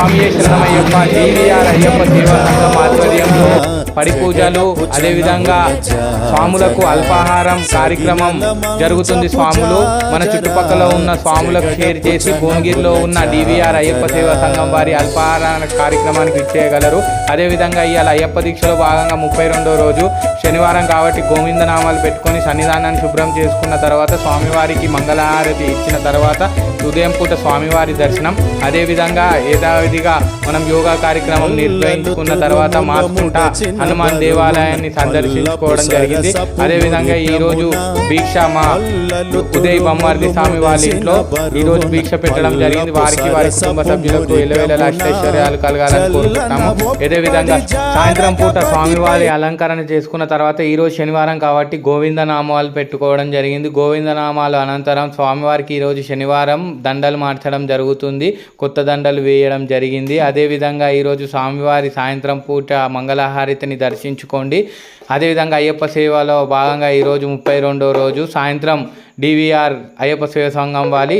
స్వామి శరణమయ్యప్ప DVR అయ్యప్ప సేవా సంఘం ఆధ్వర్యంలో పడి పూజలు, అదేవిధంగా స్వాములకు అల్పాహారం కార్యక్రమం జరుగుతుంది. స్వాములు మన చుట్టుపక్కల ఉన్న స్వాములకు షేర్ చేసి భువనగిరిలో ఉన్న DVR అయ్యప్ప సేవా సంఘం వారి అల్పాహార కార్యక్రమానికి ఇచ్చేయగలరు. అదేవిధంగా ఇవాళ అయ్యప్ప దీక్షలో భాగంగా 32వ రోజు శనివారం కాబట్టి గోవిందనామాలు పెట్టుకొని సన్నిధానాన్ని శుభ్రం చేసుకున్న తర్వాత స్వామివారికి మంగళహారతి ఇచ్చిన తర్వాత ఉదయం పూట స్వామివారి దర్శనం, అదేవిధంగా యథావిధిగా మనం యోగా కార్యక్రమం నిర్వహించుకున్న తర్వాత మాస్కుంట హనుమాన్ దేవాలయాన్ని సందర్శించుకోవడం జరిగింది. అదేవిధంగా ఈరోజు దీక్ష మా ఉదయ్ బొమ్మార్ది స్వామి వాళ్ళ ఇంట్లో ఈరోజు దీక్ష పెట్టడం జరిగింది. వారికి వారి కుటుంబ సభ్యులకు ఎల్లవేళ అష్టైశ్వర్యాలు కలగాలని కోరుకుంటాము. అదేవిధంగా సాయంత్రం పూట స్వామివారి అలంకరణ చేసుకున్న తర్వాత ఈరోజు శనివారం కాబట్టి గోవిందనామాలు పెట్టుకోవడం జరిగింది. గోవిందనామాలు అనంతరం స్వామివారికి ఈరోజు శనివారం దండలు మార్చడం జరుగుతుంది, కొత్త దండలు వేయడం జరిగింది. అదేవిధంగా ఈరోజు స్వామివారి సాయంత్రం పూట మంగళహారతిని దర్శించుకోండి. అదేవిధంగా అయ్యప్ప సేవలో భాగంగా ఈరోజు 32వ రోజు సాయంత్రం DVR అయ్యప్ప సేవ సంఘం వారి